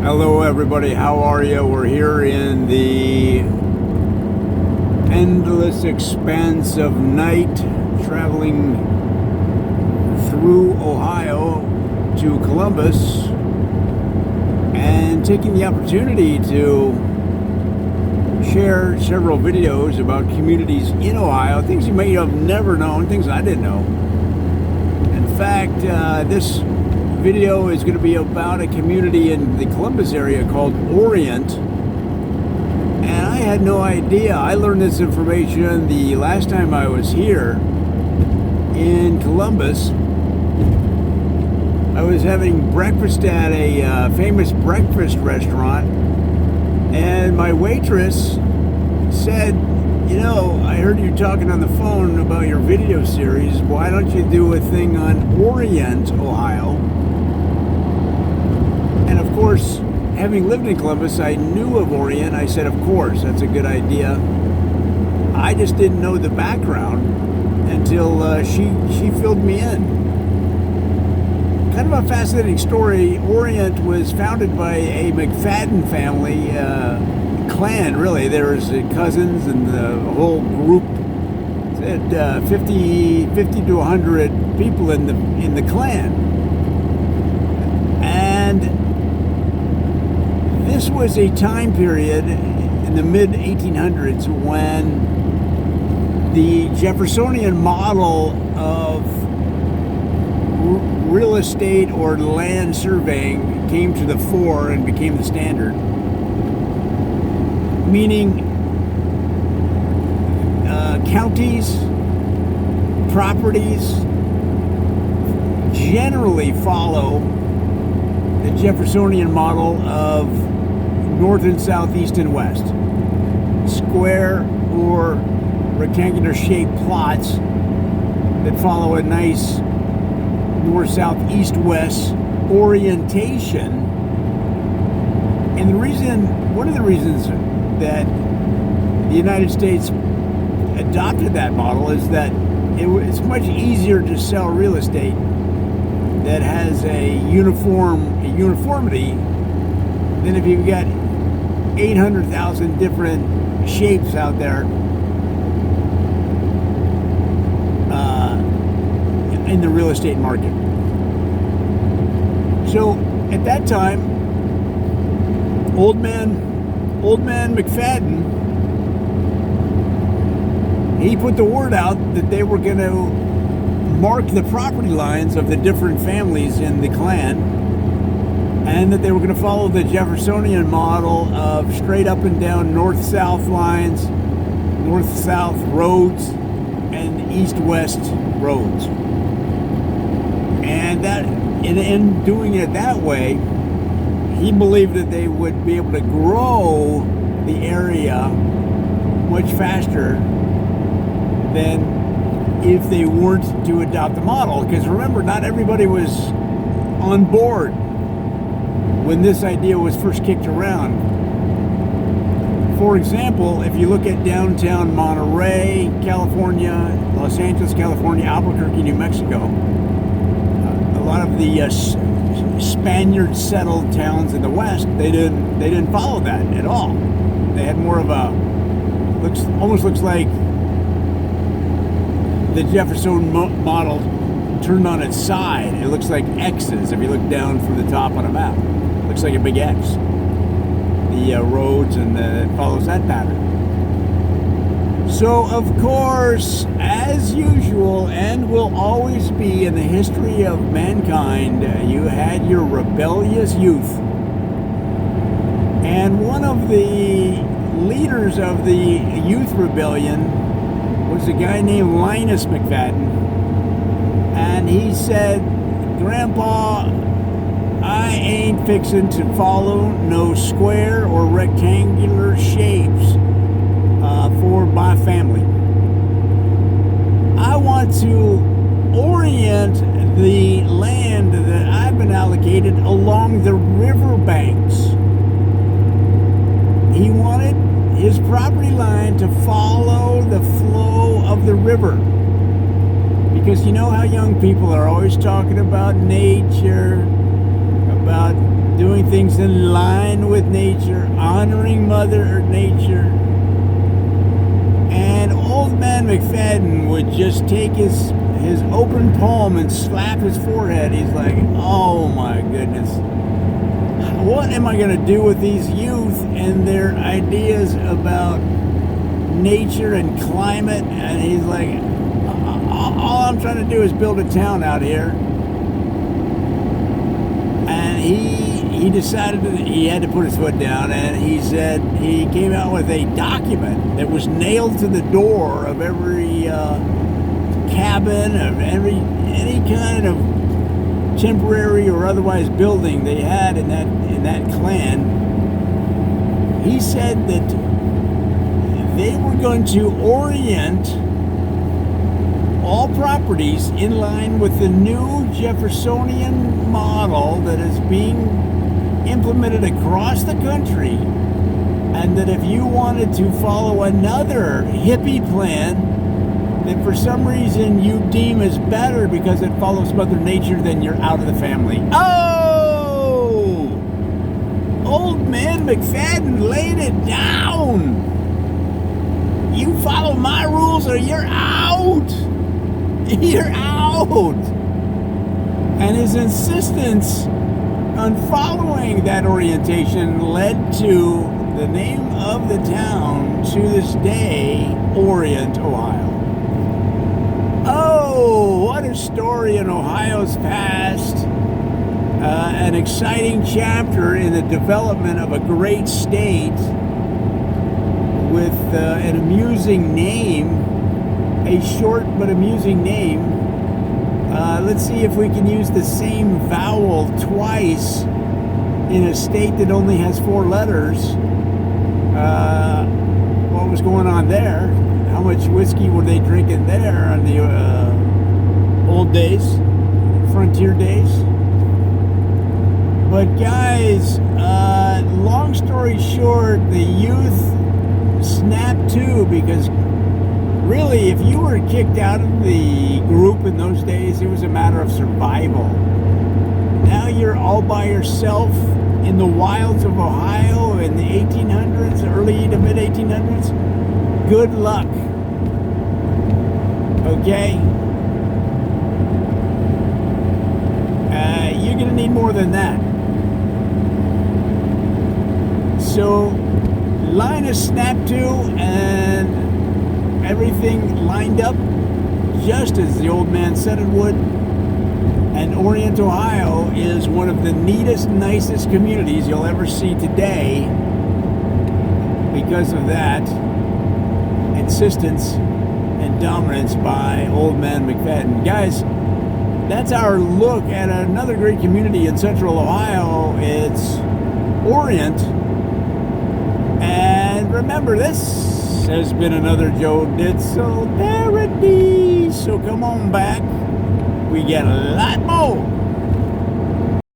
Hello everybody, how are you? We're here in the endless expanse of night, traveling through Ohio to Columbus and taking the opportunity to share several videos about communities in Ohio, things you may have never known, things I didn't know. In fact, this video is going to be about a community in the Columbus area called Orient, and I had no idea. I learned this information the last time I was here in Columbus. I was having breakfast at a famous breakfast restaurant, and my waitress said, "You know, I heard you talking on the phone about your video series. Why don't you do a thing on Orient, Ohio?" And of course, having lived in Columbus, I knew of Orient. I said, of course, that's a good idea. I just didn't know the background until she filled me in. Kind of a fascinating story. Orient was founded by a McFadden family, clan, really. There was cousins and the whole group. It had 50 to 100 people in the clan. And this was a time period in the mid-1800s when the Jeffersonian model of real estate or land surveying came to the fore and became the standard. Meaning counties, properties generally follow the Jeffersonian model of north and south, east and west. Square or rectangular shaped plots that follow a nice north, south, east, west orientation. And one of the reasons that the United States adopted that model is that it's much easier to sell real estate that has a uniformity than if you've got 800,000 different shapes out there in the real estate market. So at that time, old man McFadden, he put the word out that they were going to mark the property lines of the different families in the clan, and that they were going to follow the Jeffersonian model of straight up and down north-south lines, north-south roads, and east-west roads. And that, in doing it that way, he believed that they would be able to grow the area much faster than if they weren't to adopt the model. Because remember, not everybody was on board when this idea was first kicked around. For example, if you look at downtown Monterey, California, Los Angeles, California, Albuquerque, New Mexico, a lot of the Spaniard settled towns in the West, they didn't follow that at all. They had more of a almost looks like the Jefferson model turned on its side. It looks like X's if you look down from the top on a map. It looks like a big X. The roads and it follows that pattern. So, of course, as usual, and will always be in the history of mankind, you had your rebellious youth. And one of the leaders of the youth rebellion was a guy named Linus McFadden. And he said, "Grandpa, I ain't fixing to follow no square or rectangular shapes for my family. I want to orient the land that I've been allocated along the riverbanks." He wanted his property line to follow the flow of the river. Because you know how young people are always talking about nature, about doing doing things in line with nature, honoring Mother Nature. And old man McFadden would just take his open palm and slap his forehead. He's like, oh my goodness. What am I going to do with these youth and their ideas about nature and climate? And he's like, all I'm trying to do is build a town out here. And he decided that he had to put his foot down, and he said he came out with a document that was nailed to the door of every cabin, of any kind of temporary or otherwise building they had in that clan. He said that they were going to orient all properties in line with the new Jeffersonian model that is being implemented across the country, and that if you wanted to follow another hippie plan that for some reason you deem as better because it follows Mother Nature, then you're out of the family. Oh! Old man McFadden laid it down. You follow my rules or you're out. You're out. And his insistence on following that orientation led to the name of the town to this day, Orient, Ohio. Oh, what a story in Ohio's past. An exciting chapter in the development of a great state with an amusing name, a short but amusing name. Let's see if we can use the same vowel twice in a state that only has 4 letters. What was going on there? How much whiskey were they drinking there on the old days, frontier days? But guys, long story short, the youth snapped to, because really, if you were kicked out of the group in those days, it was a matter of survival. Now you're all by yourself in the wilds of Ohio in the 1800s, early to mid 1800s. Good luck. Okay? You're going to need more than that. So, line is snapped to, and everything lined up just as the old man said it would. And Orient, Ohio is one of the neatest, nicest communities you'll ever see today because of that insistence and dominance by old man McFadden. Guys, that's our look at another great community in central Ohio. It's Orient. And remember, this has been another Joe Ditzel parody. So come on back. We get a lot more.